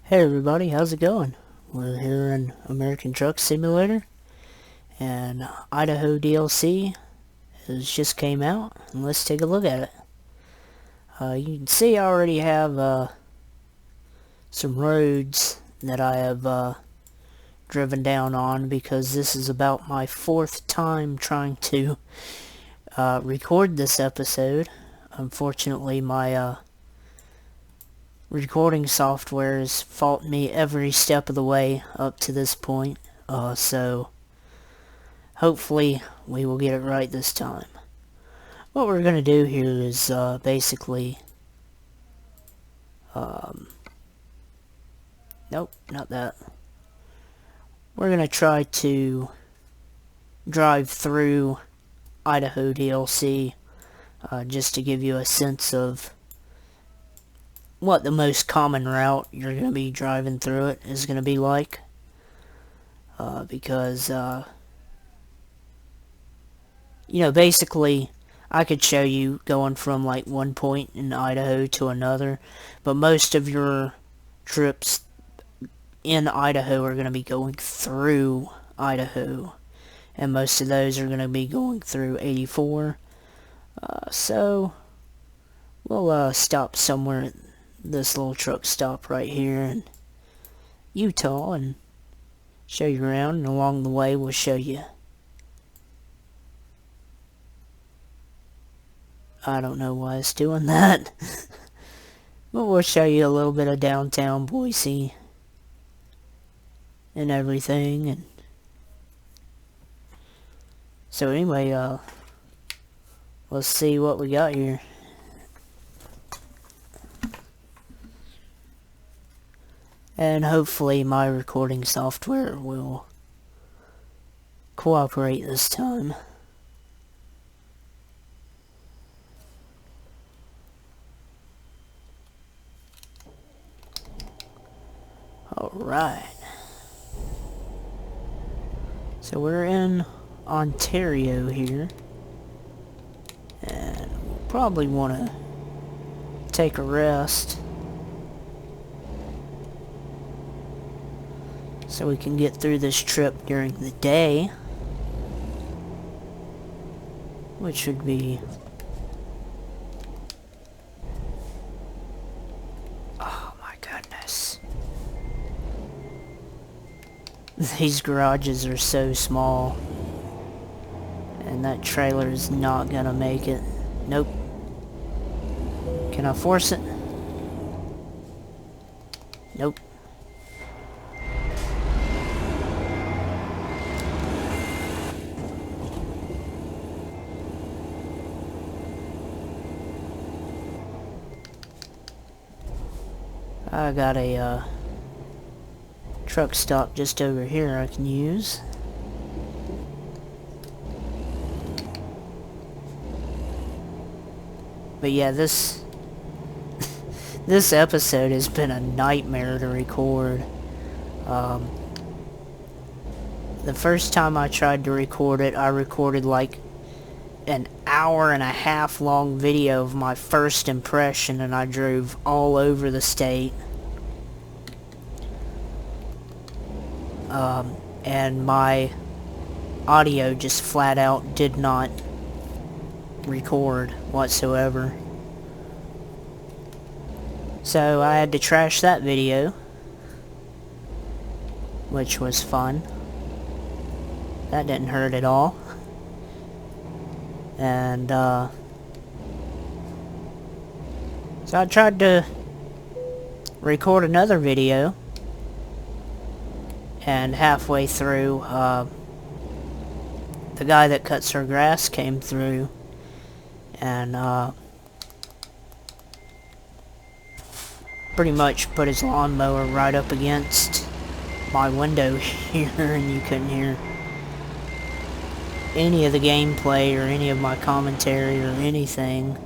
Hey everybody, how's it going? We're here in American Truck Simulator, and Idaho DLC has just came out, and let's take a look at it. You can see I already have some roads that I have driven down on, because this is about my 4th time trying to record this episode. Unfortunately, my recording software has faulted me every step of the way up to this point, so hopefully we will get it right this time. What we're going to do here is basically nope, not that. We're going to try to drive through Idaho DLC just to give you a sense of what the most common route you're going to be driving through it is going to be like. Because, you know, basically, I could show you going from like one point in Idaho to another, but most of your trips in Idaho are going to be going through Idaho, and most of those are going to be going through 84. So, we'll stop somewhere at this little truck stop right here in Utah and show you around, and along the way we'll show you, I don't know why it's doing that, but we'll show you a little bit of downtown Boise and everything. And so anyway, let's see what we got here. And hopefully my recording software will cooperate this time. Alright. So we're in Ontario here. And we'll probably want to take a rest so we can get through this trip during the day, which would be, oh my goodness, these garages are so small, and that trailer is not gonna make it. Nope. Can I force it? Nope. I got a truck stop just over here I can use. But yeah, this episode has been a nightmare to record. The first time I tried to record it, I recorded like an hour and a half long video of my first impression, and I drove all over the state. And my audio just flat out did not record whatsoever. So I had to trash that video, which was fun. That didn't hurt at all. And so I tried to record another video, and halfway through, the guy that cuts our grass came through, and pretty much put his lawnmower right up against my window here, and you couldn't hear any of the gameplay or any of my commentary or anything.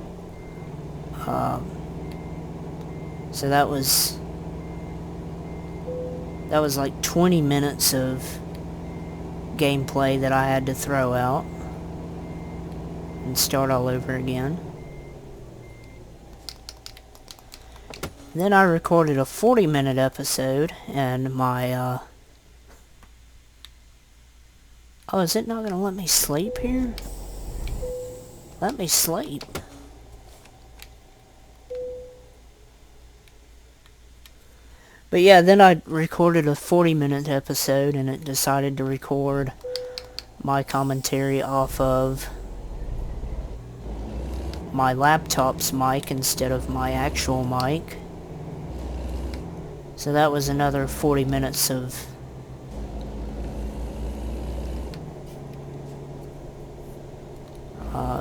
So that was like 20 minutes of gameplay that I had to throw out and start all over again. Then I recorded a 40-minute episode, and my, oh, is it not gonna let me sleep here? Let me sleep. But yeah, then I recorded a 40-minute episode, and it decided to record my commentary off of my laptop's mic instead of my actual mic. So that was another 40 minutes of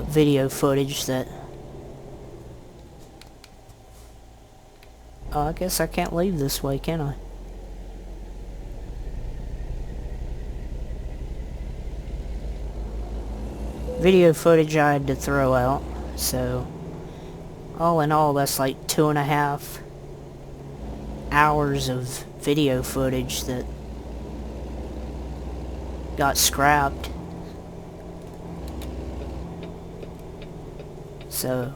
video footage that... Oh, I guess I can't leave this way, can I? Video footage I had to throw out, so all in all that's like 2.5 hours of video footage that got scrapped. So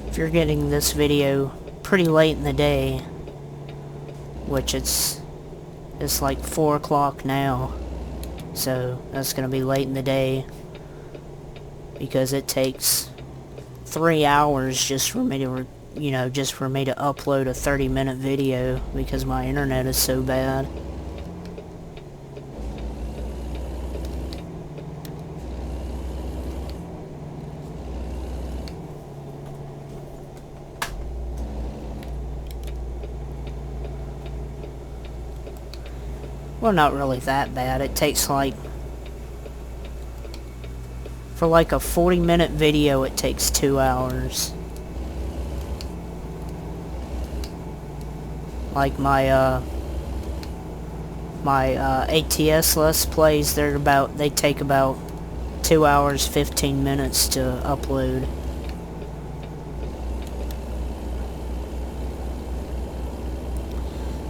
if you're getting this video pretty late in the day, which it's like 4 o'clock now, so that's gonna be late in the day because it takes 3 hours just for me to just for me to upload a 30-minute video because my internet is so bad. Well, not really that bad. It takes like... For like a 40-minute video, it takes 2 hours. Like my ATS Let's Plays, they take about 2 hours, 15 minutes to upload.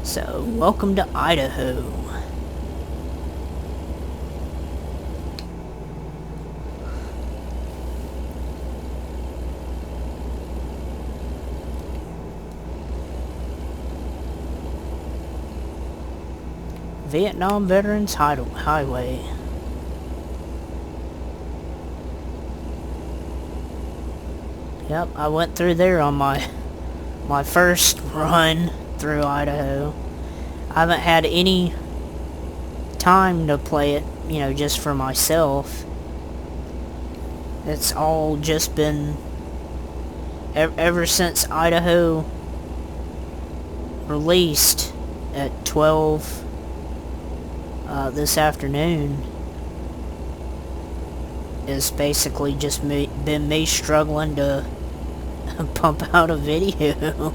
So, welcome to Idaho. Vietnam Veterans Highway. Yep, I went through there on my first run through Idaho. I haven't had any time to play it, just for myself. It's all just been ever since Idaho released at 12 this afternoon. It's basically just been me struggling to pump out a video.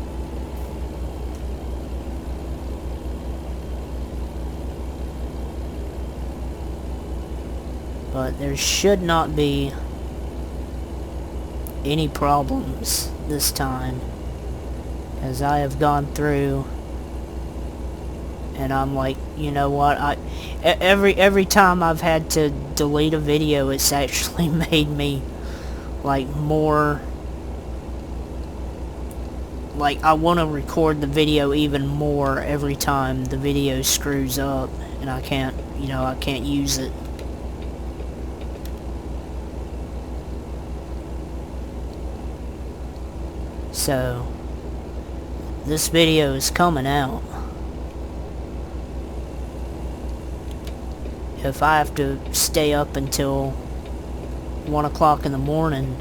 But there should not be any problems this time, as I have gone through and I'm like, you know what, every time I've had to delete a video, it's actually made me like more, like I want to record the video even more every time the video screws up and I can't use it. So this video is coming out. If I have to stay up until 1 o'clock in the morning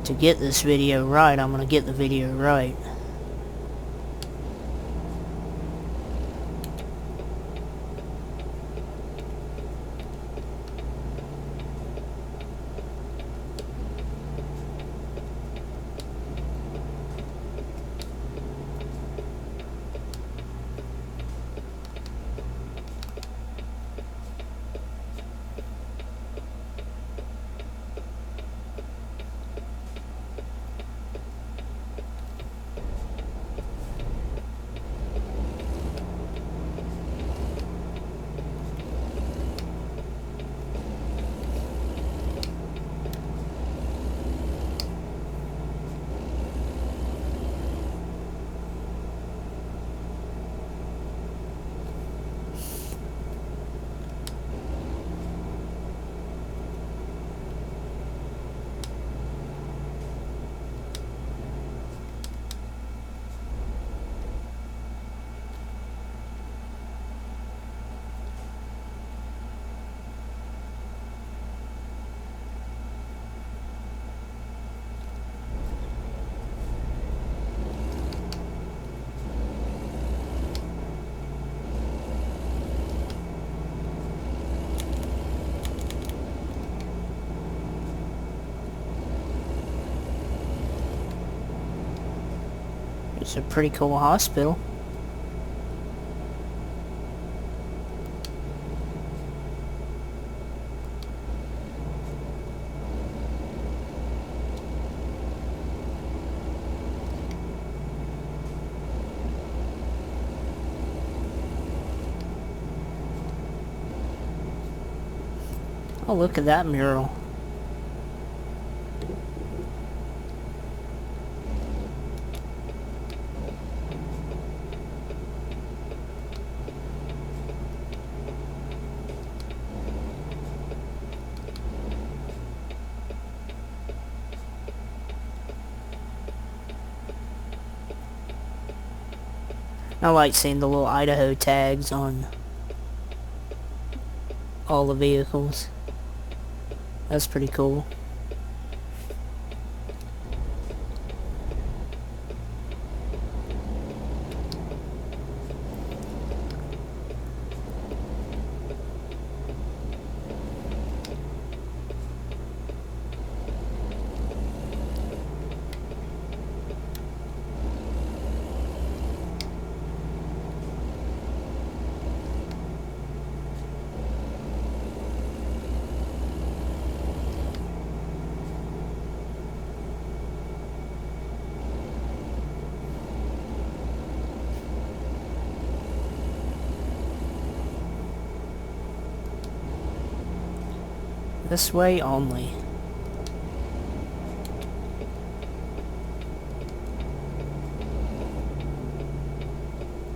to get this video right, I'm gonna get the video right. It's a pretty cool hospital. Oh, look at that mural. I like seeing the little Idaho tags on all the vehicles. That's pretty cool. This way only.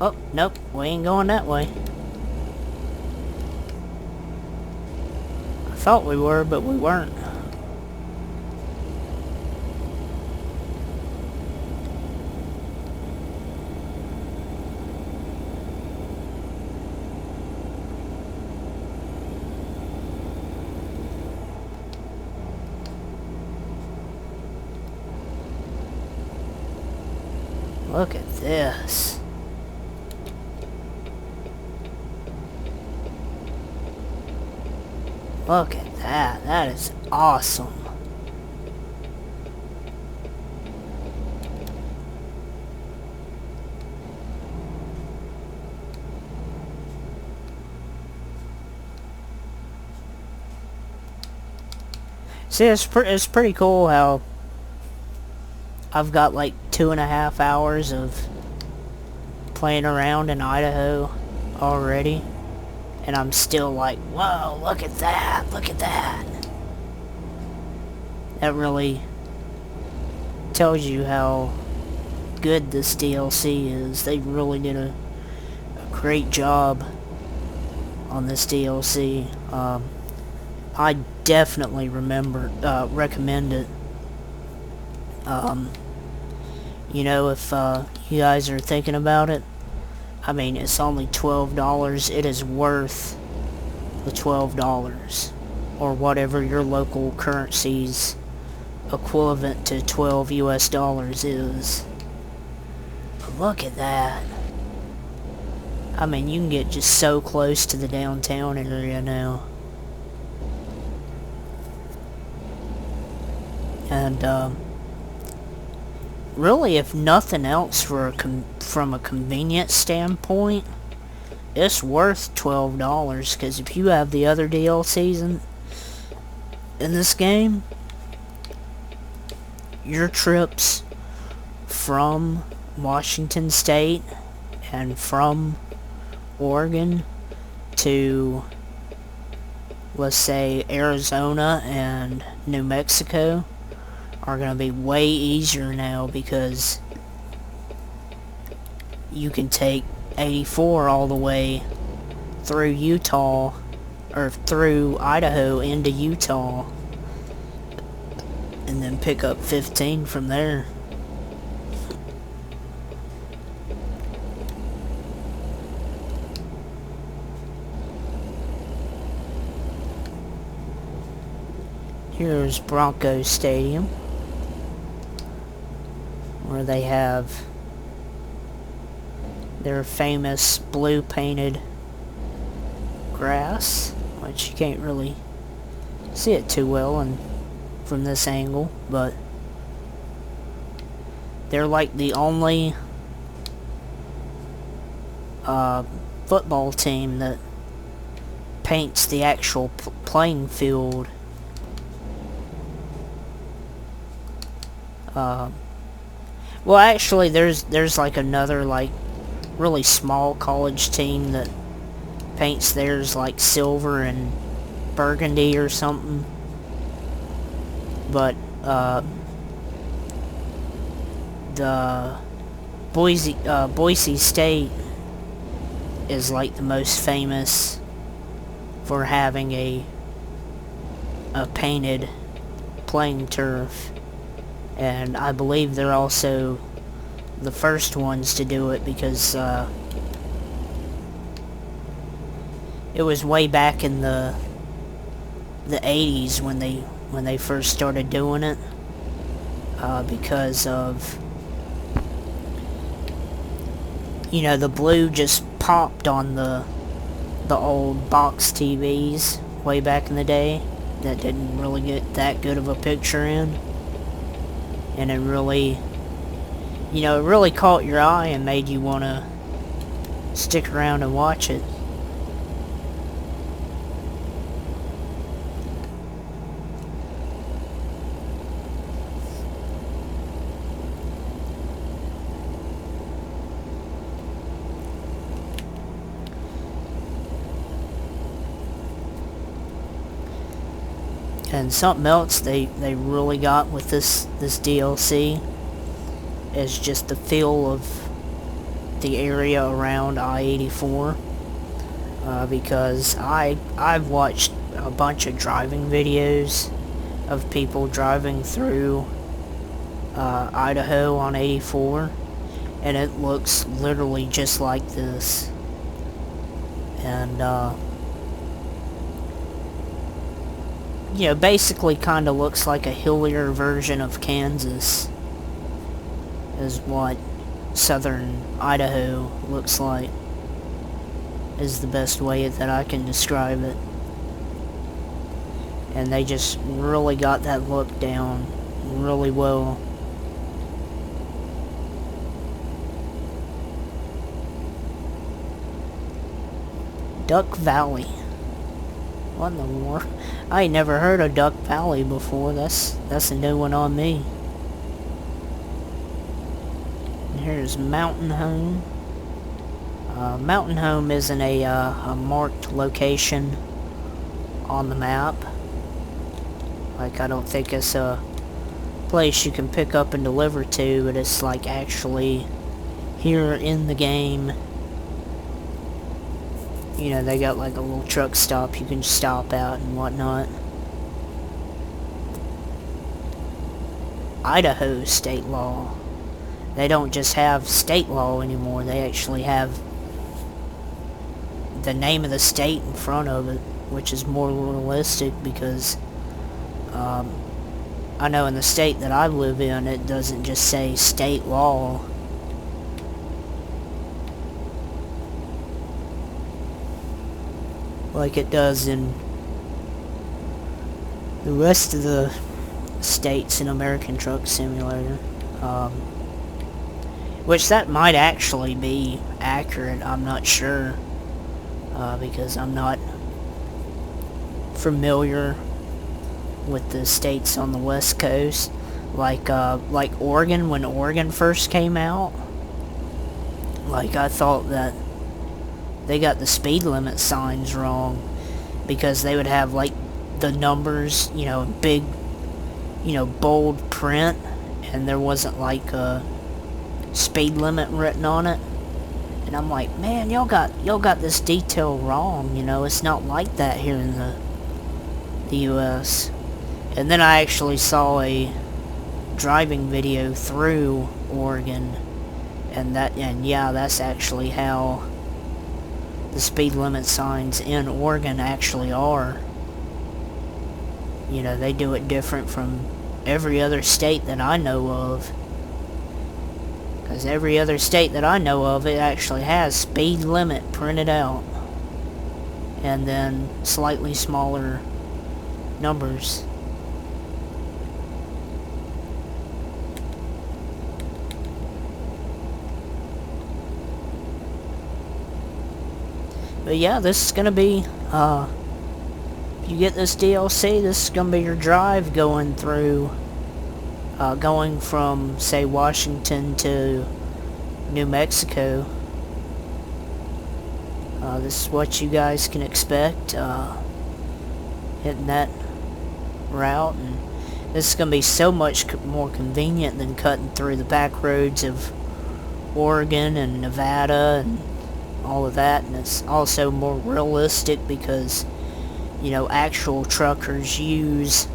Oh, nope, we ain't going that way. I thought we were, but we weren't. Look at this. Look at that. That is awesome. See, it's pretty cool how I've got like 2.5 hours of playing around in Idaho already, and I'm still like, whoa, look at that, look at that. That really tells you how good this DLC is. They really did a great job on this DLC. I definitely recommend it. You know, if you guys are thinking about it, I mean, it's only $12. It is worth the $12, or whatever your local currency's equivalent to 12 US dollars is. But look at that. I mean, you can get just so close to the downtown area now. And, really, if nothing else, from a convenience standpoint, it's worth $12, because if you have the other DLCs in this game, your trips from Washington State and from Oregon to, let's say, Arizona and New Mexico are going to be way easier now, because you can take 84 all the way through Utah, or through Idaho into Utah, and then pick up 15 from there. Here's Broncos Stadium, where they have their famous blue painted grass, which you can't really see it too well from this angle, but they're like the only football team that paints the actual playing field. Well, actually, there's like another like really small college team that paints theirs like silver and burgundy or something. But the Boise State is like the most famous for having a painted playing turf, and I believe they're also the first ones to do it, because it was way back in the 80s when they first started doing it, because of, you know, the blue just popped on the old box TVs way back in the day that didn't really get that good of a picture in, and it really, you know, it really caught your eye and made you want to stick around and watch it. And something else they really got with this DLC is just the feel of the area around I-84, because I've watched a bunch of driving videos of people driving through Idaho on 84, and it looks literally just like this. And you know, basically kind of looks like a hillier version of Kansas, is what southern Idaho looks like, is the best way that I can describe it. And they just really got that look down really well. Duck Valley. What in the world? I ain't never heard of Duck Valley before. That's a new one on me. And here's Mountain Home. Mountain Home isn't a marked location on the map. Like, I don't think it's a place you can pick up and deliver to, but it's like actually here in the game. You know, they got like a little truck stop you can stop at and whatnot. Idaho state law. They don't just have state law anymore, they actually have the name of the state in front of it, which is more realistic, because I know in the state that I live in, it doesn't just say state law. Like it does in the rest of the states in American Truck Simulator. Which that might actually be accurate, I'm not sure. Because I'm not familiar with the states on the West Coast. Like Oregon, when Oregon first came out. Like, I thought that they got the speed limit signs wrong, because they would have like the numbers, you know, big, you know, bold print, and there wasn't like a speed limit written on it. And I'm like, man, y'all got this detail wrong, you know, it's not like that here in the US. And then I actually saw a driving video through Oregon, and yeah, that's actually how the speed limit signs in Oregon actually are. You know, they do it different from every other state that I know of. Because every other state that I know of, it actually has speed limit printed out. And then slightly smaller numbers. But yeah, this is gonna be, if you get this DLC, this is gonna be your drive going through, going from, say, Washington to New Mexico. This is what you guys can expect, hitting that route, and this is going to be so much more convenient than cutting through the back roads of Oregon and Nevada and all of that, and it's also more realistic because, you know, actual truckers use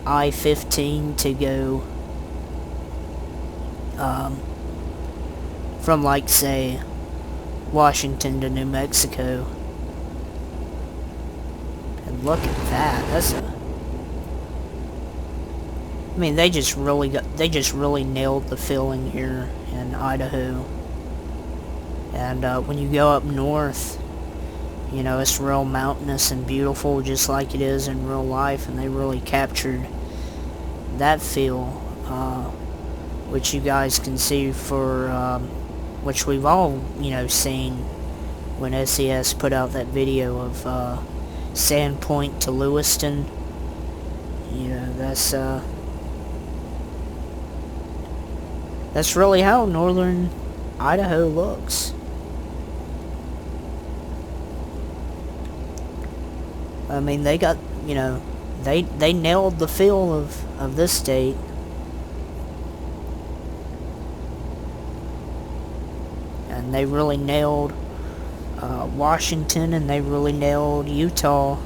I-15 to go from, like, say, Washington to New Mexico. And look at that. That's a... I mean, they just really nailed the filling here in Idaho. And when you go up north, you know, it's real mountainous and beautiful, just like it is in real life, and they really captured that feel, which you guys can see for, which we've all, you know, seen when SES put out that video of Sandpoint to Lewiston. You know, that's really how northern Idaho looks. I mean, they got, you know, they nailed the feel of this state. And they really nailed Washington, and they really nailed Utah.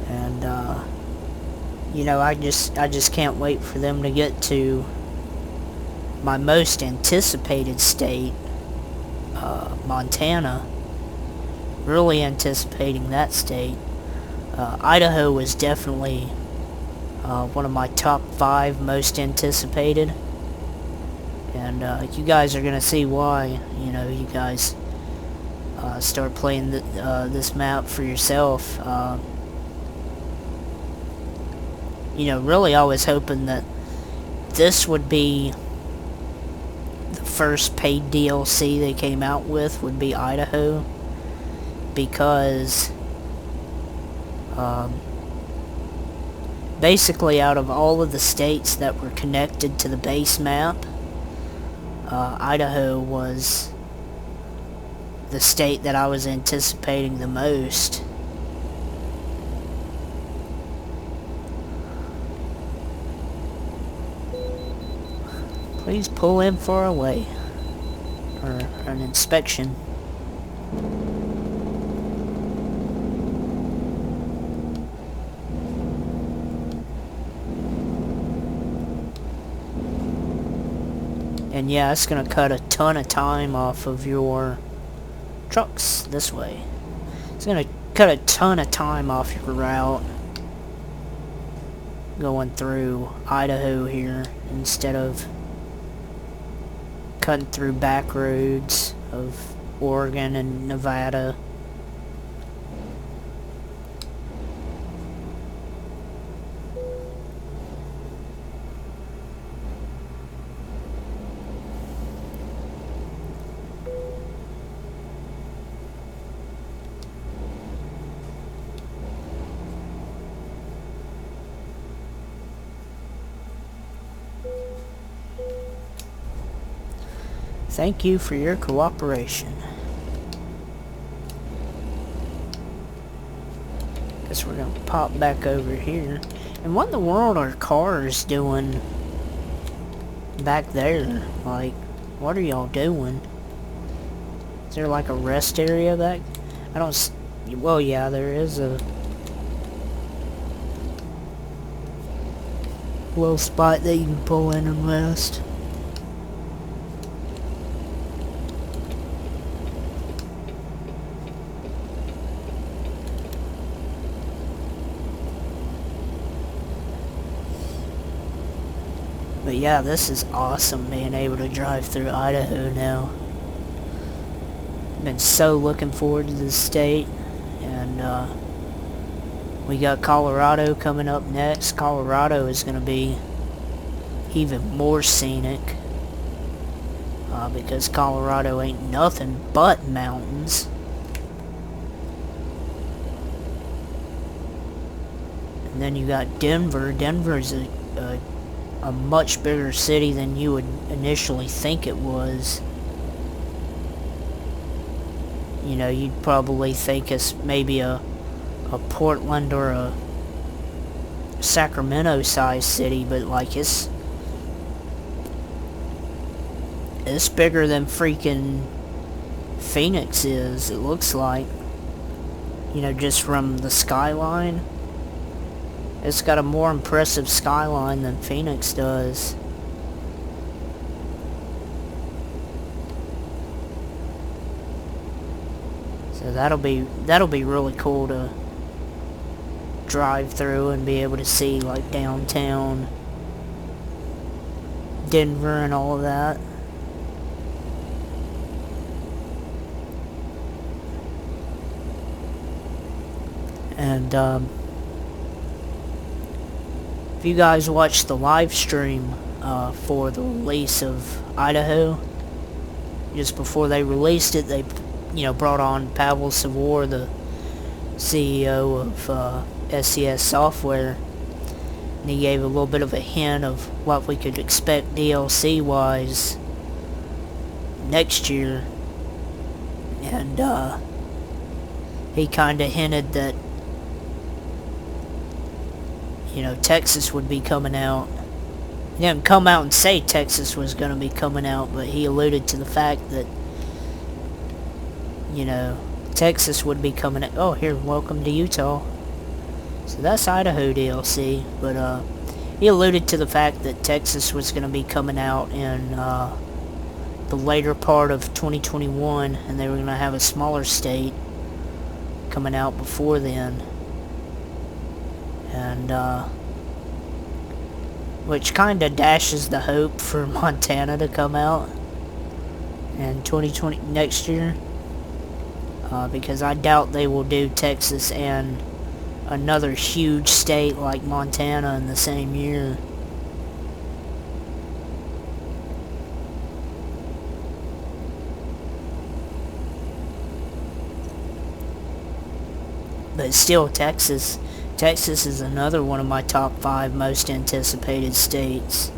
And you know, I just can't wait for them to get to my most anticipated state, Montana. Really anticipating that state. Idaho was definitely one of my top 5 most anticipated. And you guys are gonna see why. You know, you guys start playing this map for yourself. You know, really I was hoping that this would be the first paid DLC they came out with, would be Idaho, because basically out of all of the states that were connected to the base map, Idaho was the state that I was anticipating the most. Please pull in for a weigh, or an inspection. And yeah, it's gonna cut a ton of time off of your trucks this way. It's gonna cut a ton of time off your route going through Idaho here, instead of cutting through back roads of Oregon and Nevada. Thank you for your cooperation. Guess we're gonna pop back over here. And what in the world are cars doing back there? Like, what are y'all doing? Is there like a rest area back? I don't well, yeah, there is a little spot that you can pull in and rest. But yeah, this is awesome, being able to drive through Idaho now. Been so looking forward to this state. And we got Colorado coming up next. Colorado is going to be even more scenic, because Colorado ain't nothing but mountains. And then you got Denver. Denver's a much bigger city than you would initially think it was. You know, you'd probably think it's maybe a Portland or a Sacramento sized city, but like it's bigger than freaking Phoenix is, it looks like. You know, just from the skyline. It's got a more impressive skyline than Phoenix does. So that'll be really cool to drive through and be able to see like downtown Denver and all of that. And if you guys watched the live stream for the release of Idaho, just before they released it, they, you know, brought on Pavel Savor, the CEO of SES Software, and he gave a little bit of a hint of what we could expect DLC wise next year. And he kinda hinted that, you know, Texas would be coming out. He didn't come out and say Texas was going to be coming out, but he alluded to the fact that, you know, Texas would be coming out. Oh, here, welcome to Utah. So that's Idaho DLC, but he alluded to the fact that Texas was going to be coming out in the later part of 2021, and they were going to have a smaller state coming out before then. And which kind of dashes the hope for Montana to come out in 2020 next year, because I doubt they will do Texas and another huge state like Montana in the same year. But still, Texas is another one of my top 5 most anticipated states.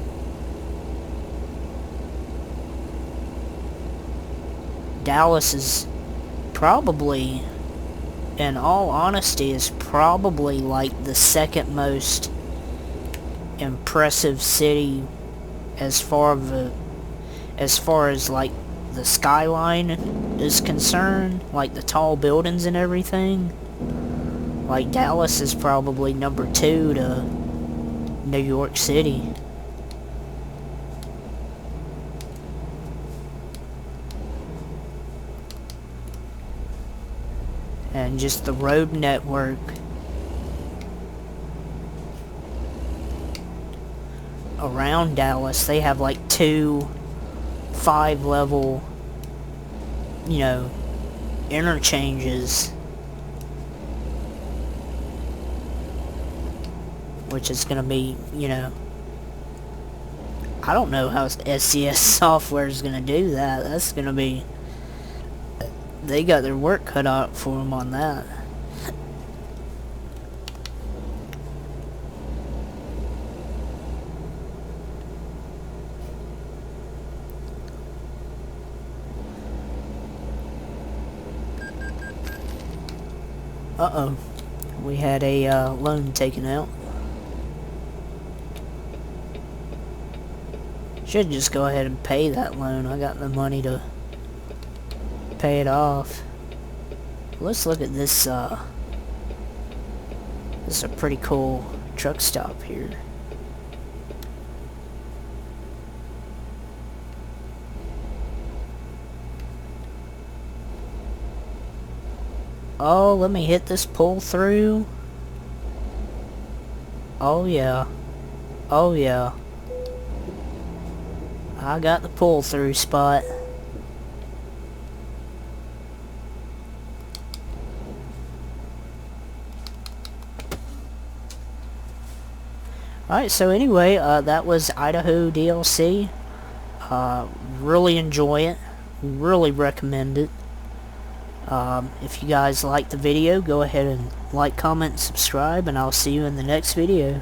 Dallas is probably, in all honesty, is probably like the second most impressive city as far as like the skyline is concerned, like the tall buildings and everything. Like, Dallas is probably number 2 to New York City. And just the road network around Dallas, they have like 2 5-level, you know, interchanges, which is going to be, you know, I don't know how SCS Software is going to do that. That's going to be, they got their work cut out for them on that. Uh-oh. We had a loan taken out. Should just go ahead and pay that loan. I got the money to pay it off. Let's look at this. This is a pretty cool truck stop here. Oh, let me hit this pull through. Oh yeah. Oh yeah. I got the pull through spot. Alright, so anyway, that was Idaho DLC. Really enjoy it. Really recommend it. If you guys like the video, go ahead and like, comment, subscribe, and I'll see you in the next video.